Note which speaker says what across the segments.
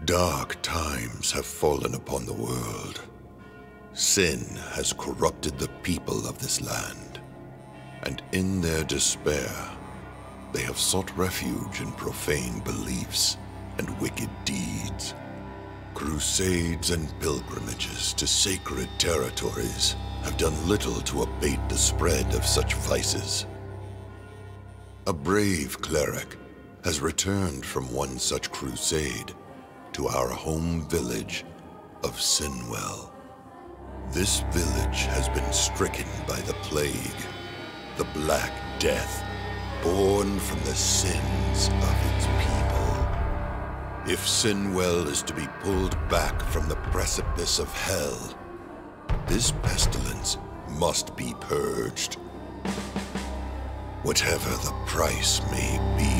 Speaker 1: Dark times have fallen upon the world. Sin has corrupted the people of this land, and in their despair, they have sought refuge in profane beliefs and wicked deeds. Crusades and pilgrimages to sacred territories have done little to abate the spread of such vices. A brave cleric has returned from one such crusade to our home village of Sinwell. This village has been stricken by the plague, the Black Death, born from the sins of its people. If Sinwell is to be pulled back from the precipice of hell, this pestilence must be purged, whatever the price may be.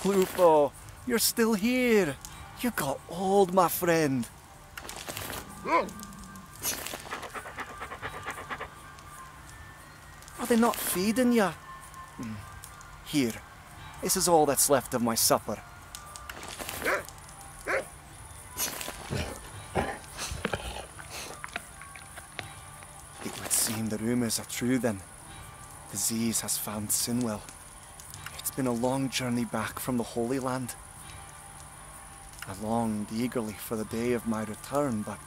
Speaker 2: Lupo, you're still here. You got old, my friend. Are they not feeding you? Here, this is all that's left of my supper. It would seem the rumors are true then. Disease has found Sinwell. It's been a long journey back from the Holy Land. I longed eagerly for the day of my return, but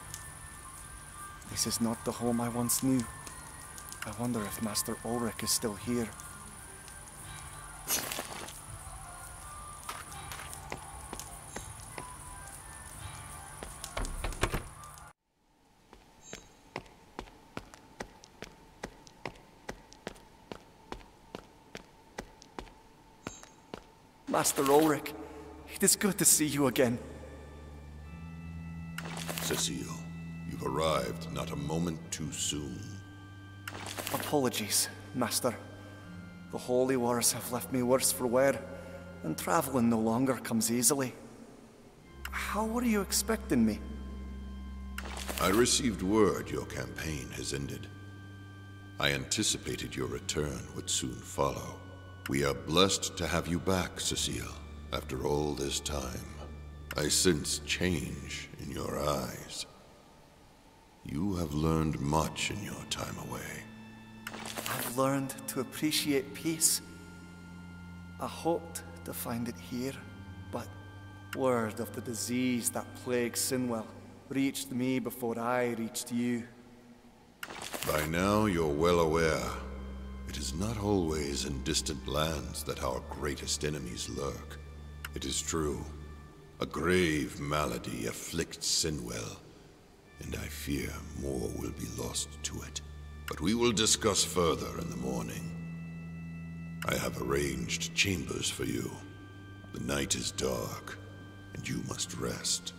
Speaker 2: this is not the home I once knew. I wonder if Master Ulrich is still here. Master Ulrich, it is good to see you again.
Speaker 1: Cecile, you've arrived not a moment too soon.
Speaker 2: Apologies, Master. The holy wars have left me worse for wear, and traveling no longer comes easily. How were you expecting me?
Speaker 1: I received word your campaign has ended. I anticipated your return would soon follow. We are blessed to have you back, Cecile, after all this time. I sense change in your eyes. You have learned much in your time away.
Speaker 2: I've learned to appreciate peace. I hoped to find it here, but word of the disease that plagues Sinwell reached me before I reached you.
Speaker 1: By now you're well aware. It is not always in distant lands that our greatest enemies lurk. It is true. A grave malady afflicts Sinwell, and I fear more will be lost to it. But we will discuss further in the morning. I have arranged chambers for you. The night is dark, and you must rest.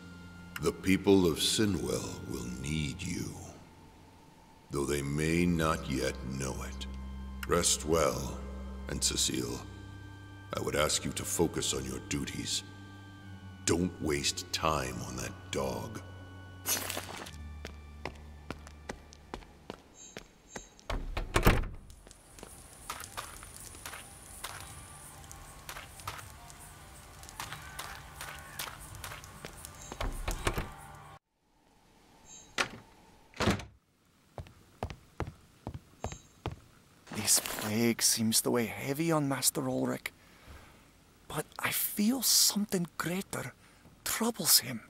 Speaker 1: The people of Sinwell will need you, though they may not yet know it. Rest well, and Cecile, I would ask you to focus on your duties. Don't waste time on that dog.
Speaker 2: This plague seems to weigh heavy on Master Ulrich, but I feel something greater troubles him.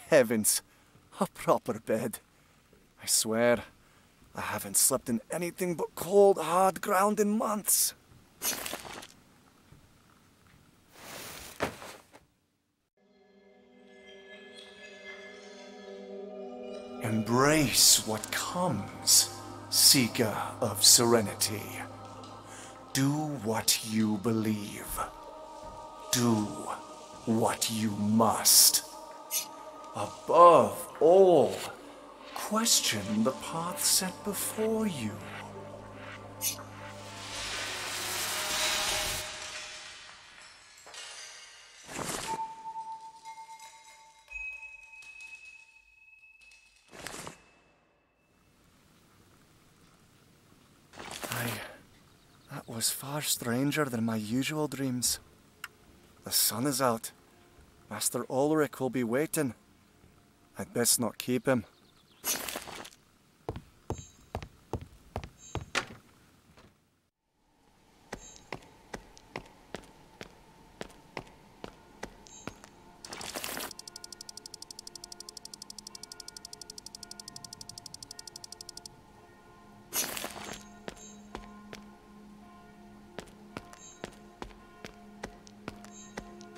Speaker 2: Heavens, a proper bed. I swear, I haven't slept in anything but cold, hard ground in months. Embrace what comes, Seeker of Serenity. Do what you believe. Do what you must. Above all, question the path set before you. was far stranger than my usual dreams. The sun is out. Master Ulrich will be waiting. I'd best not keep him.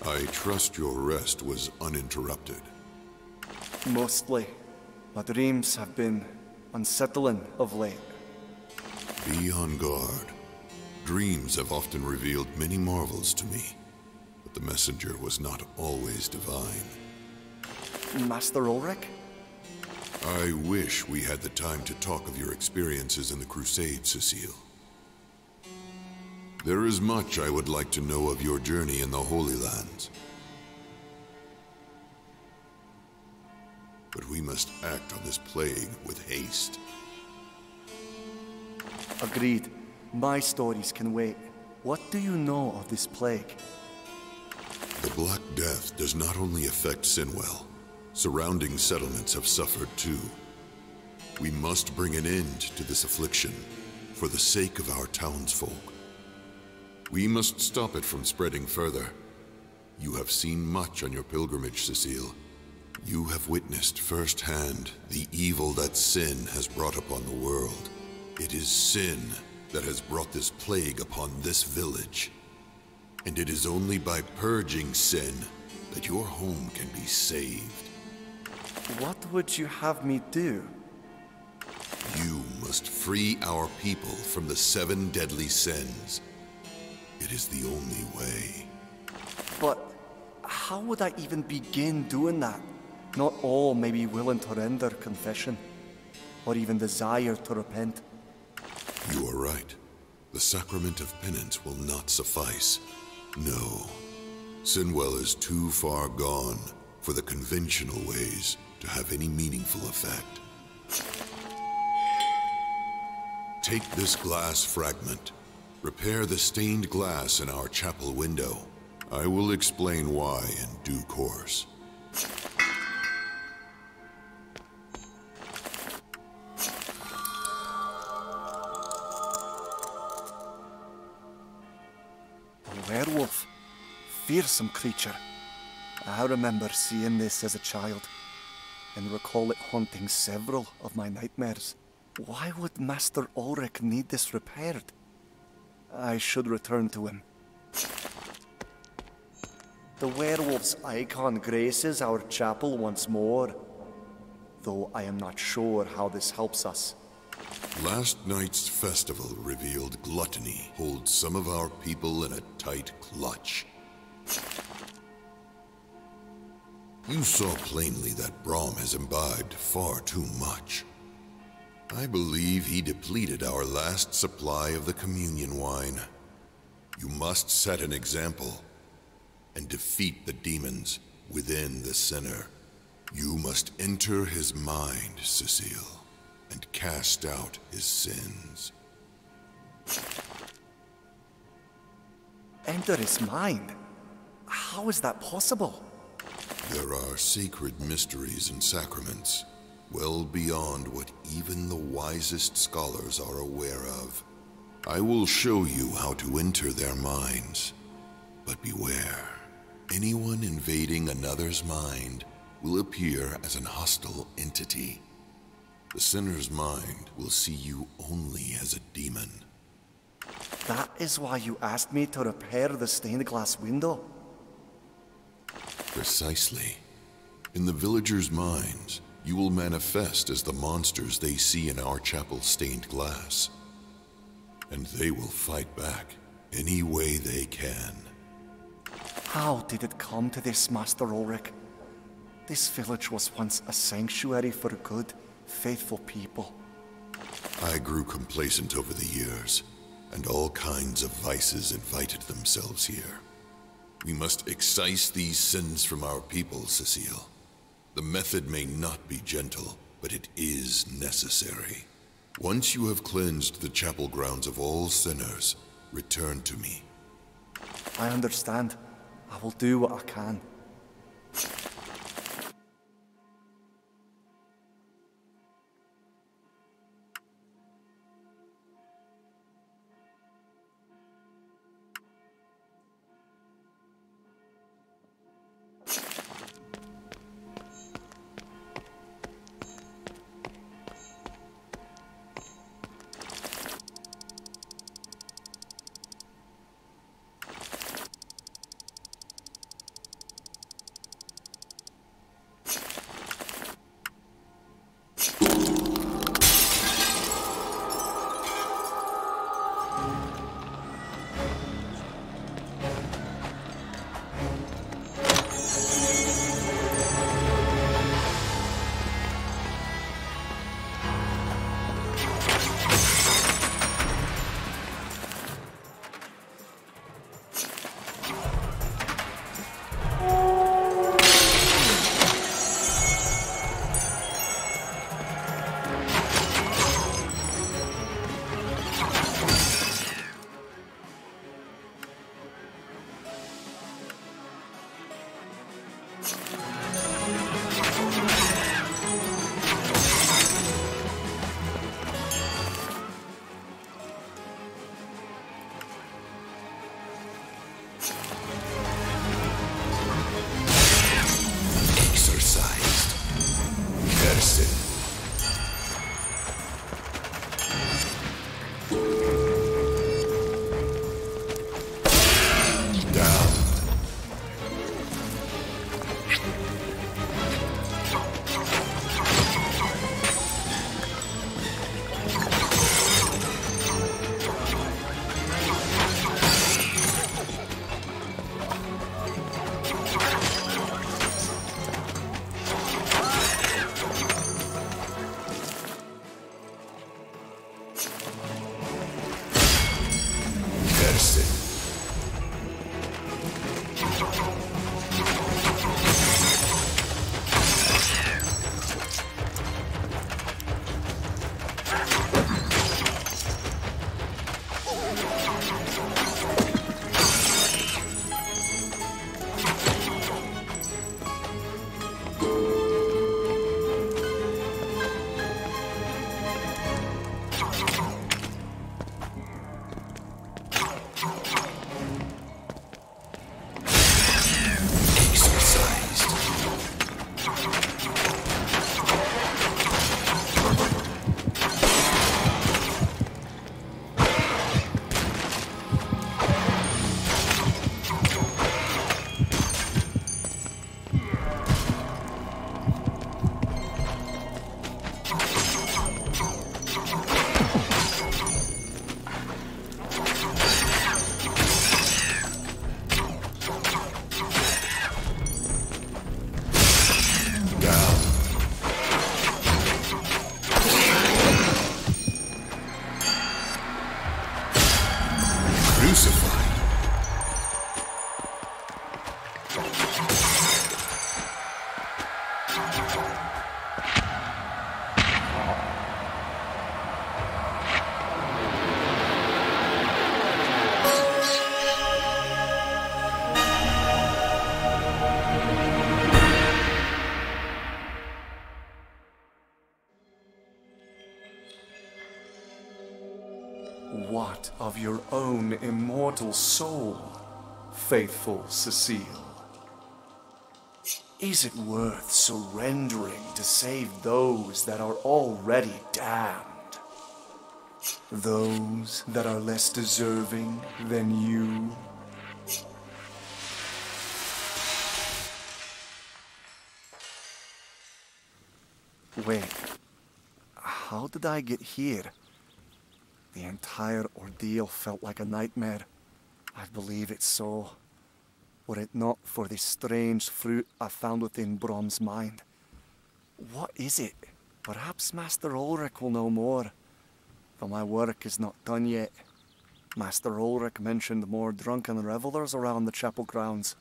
Speaker 1: I trust your rest was uninterrupted.
Speaker 2: Mostly. My dreams have been unsettling of late.
Speaker 1: Be on guard. Dreams have often revealed many marvels to me, but the messenger was not always divine.
Speaker 2: Master Ulrich?
Speaker 1: I wish we had the time to talk of your experiences in the Crusade, Cecile. There is much I would like to know of your journey in the Holy Lands. But we must act on this plague with haste.
Speaker 2: Agreed. My stories can wait. What do you know of this plague?
Speaker 1: The Black Death does not only affect Sinwell. Surrounding settlements have suffered too. We must bring an end to this affliction for the sake of our townsfolk. We must stop it from spreading further. You have seen much on your pilgrimage, Cecile. You have witnessed firsthand the evil that sin has brought upon the world. It is sin that has brought this plague upon this village. And it is only by purging sin that your home can be saved.
Speaker 2: What would you have me do?
Speaker 1: You must free our people from the 7 deadly sins. It is the only way.
Speaker 2: But how would I even begin doing that? Not all may be willing to render confession, or even desire to repent.
Speaker 1: You are right. The sacrament of penance will not suffice. No. Sinwell is too far gone for the conventional ways to have any meaningful effect. Take this glass fragment. Repair the stained glass in our chapel window. I will explain why in due course.
Speaker 2: A werewolf. Fearsome creature. I remember seeing this as a child, and recall it haunting several of my nightmares. Why would Master Ulrich need this repaired? I should return to him. The werewolf's icon graces our chapel once more, though I am not sure how this helps us.
Speaker 1: Last night's festival revealed gluttony holds some of our people in a tight clutch. You saw plainly that Brahm has imbibed far too much. I believe he depleted our last supply of the communion wine. You must set an example and defeat the demons within the sinner. You must enter his mind, Cecile, and cast out his sins.
Speaker 2: Enter his mind? How is that possible?
Speaker 1: There are sacred mysteries and sacraments well beyond what even the wisest scholars are aware of. I will show you how to enter their minds. But beware, anyone invading another's mind will appear as an hostile entity. The sinner's mind will see you only as a demon.
Speaker 2: That is why you asked me to repair the stained glass window?
Speaker 1: Precisely. In the villagers' minds, you will manifest as the monsters they see in our chapel's stained glass. And they will fight back any way they can.
Speaker 2: How did it come to this, Master Ulrich? This village was once a sanctuary for good, faithful people.
Speaker 1: I grew complacent over the years, and all kinds of vices invited themselves here. We must excise these sins from our people, Cecile. The method may not be gentle, but it is necessary. Once you have cleansed the chapel grounds of all sinners, Return to me.
Speaker 2: I understand. I will do what I can. What of your own immortal soul, faithful Cecile? Is it worth surrendering to save those that are already damned? Those that are less deserving than you? Wait, how did I get here? The entire ordeal felt like a nightmare. I believe it's so. Were it not for the strange fruit I found within Brom's mind. What is it? Perhaps Master Ulrich will know more. Though my work is not done yet. Master Ulrich mentioned more drunken revelers around the chapel grounds.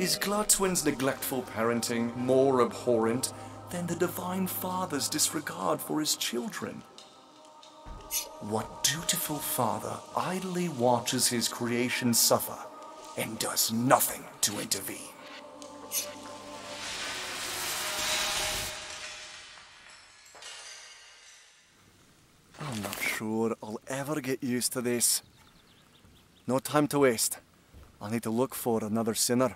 Speaker 2: Is Glotwin's neglectful parenting more abhorrent than the Divine Father's disregard for his children? What dutiful father idly watches his creation suffer and does nothing to intervene? I'm not sure I'll ever get used to this. No time to waste. I need to look for another sinner.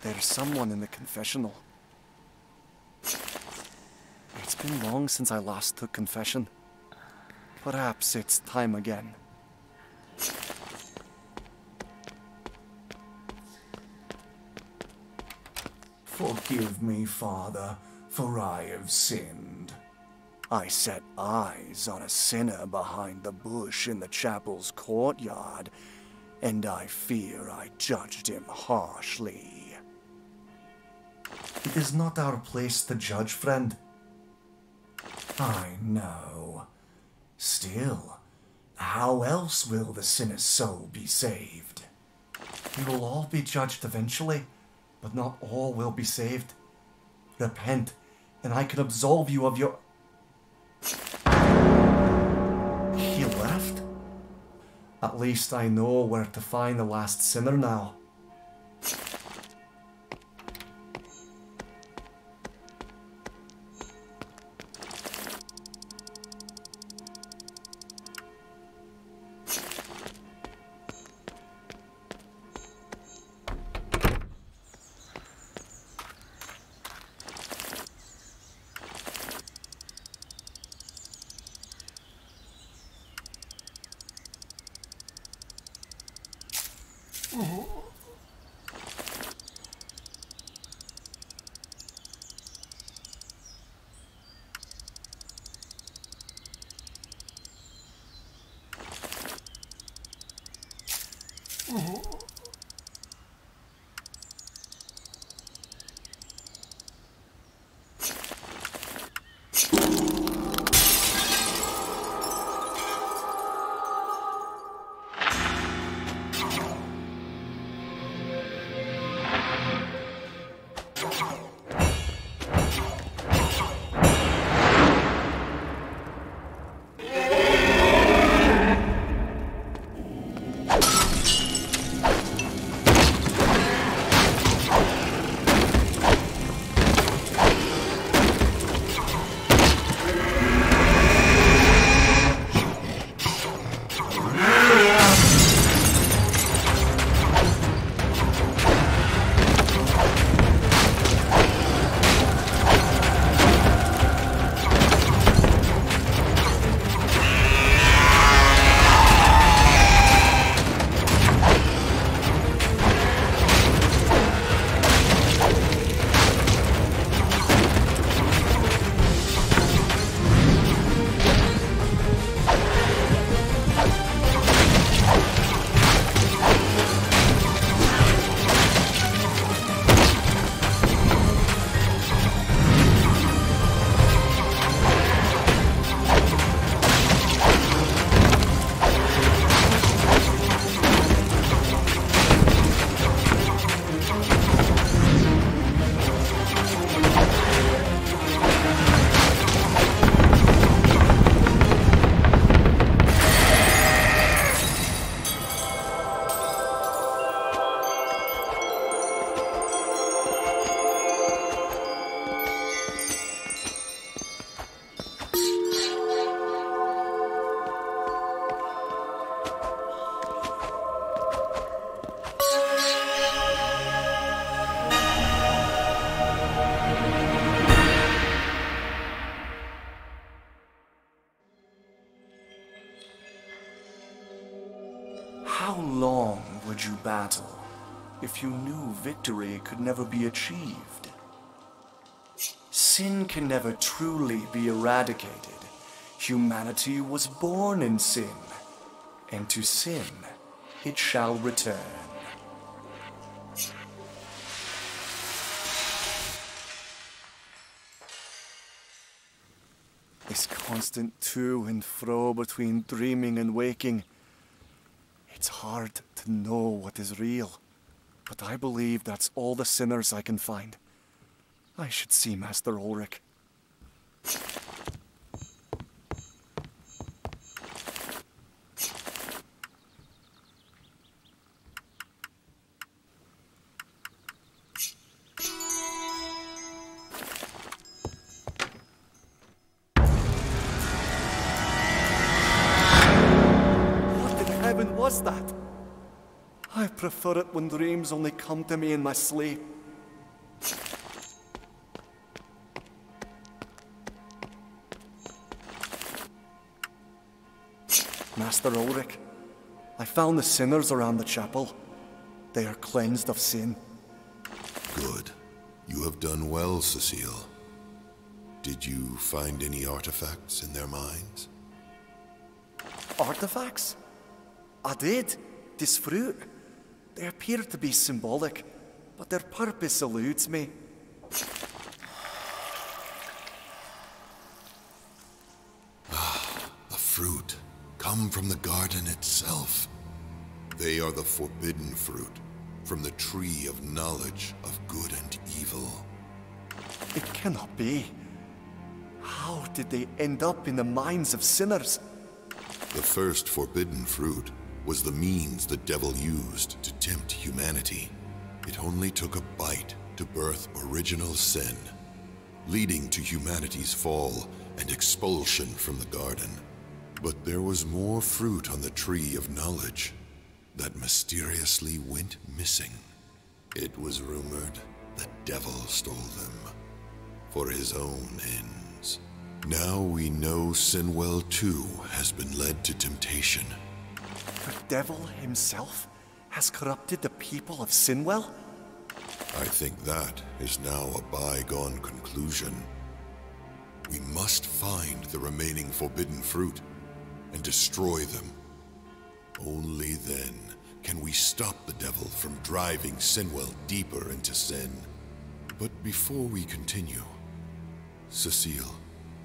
Speaker 2: There's someone in the confessional. It's been long since I last took confession. Perhaps it's time again.
Speaker 3: Forgive me, Father, for I have sinned.
Speaker 2: I set eyes on a sinner behind the bush in the chapel's courtyard, and I fear I judged him harshly.
Speaker 3: It is not our place to judge, friend. I know. Still, how else will the sinner's soul be saved?
Speaker 2: We will all be judged eventually, but not all will be saved. Repent, and I can absolve you of your... He left? At least I know where to find the last sinner now. How long would you battle if you knew victory could never be achieved? Sin can never truly be eradicated. Humanity was born in sin, and to sin it shall return. This constant to and fro between dreaming and waking. It's hard to know what is real, but I believe that's all the sinners I can find. I should see Master Ulrich. Was that? I prefer it when dreams only come to me in my sleep. Master Ulrich, I found the sinners around the chapel. They are cleansed of sin.
Speaker 1: Good. You have done well, Cecile. Did you find any artifacts in their minds?
Speaker 2: Artifacts? I did. This fruit. They appear to be symbolic, but their purpose eludes me.
Speaker 1: The fruit come from the garden itself. They are the forbidden fruit from the tree of knowledge of good and evil.
Speaker 2: It cannot be. How did they end up in the minds of sinners?
Speaker 1: The first forbidden fruit was the means the devil used to tempt humanity. It only took a bite to birth original sin, leading to humanity's fall and expulsion from the garden. But there was more fruit on the tree of knowledge that mysteriously went missing. It was rumored the devil stole them for his own ends. Now we know Sinwell too has been led to temptation.
Speaker 2: The devil himself has corrupted the people of Sinwell?
Speaker 1: I think that is now a bygone conclusion. We must find the remaining forbidden fruit and destroy them. Only then can we stop the devil from driving Sinwell deeper into sin. But before we continue, Cecile,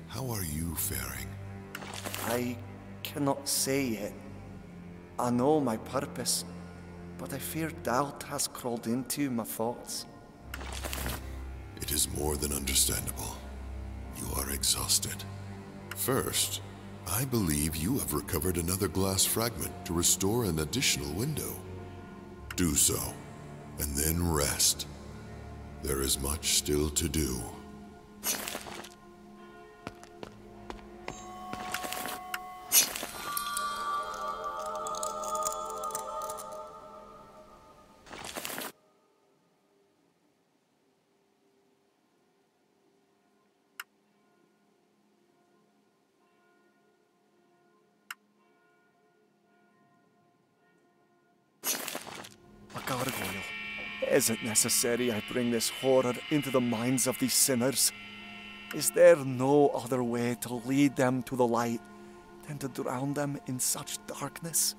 Speaker 1: how are you faring?
Speaker 2: I cannot say yet. I know my purpose, but I fear doubt has crawled into my thoughts.
Speaker 1: It is more than understandable. You are exhausted. First, I believe you have recovered another glass fragment to restore an additional window. Do so, and then rest. There is much still to do.
Speaker 2: Gargoyle, is it necessary I bring this horror into the minds of these sinners? Is there no other way to lead them to the light than to drown them in such darkness?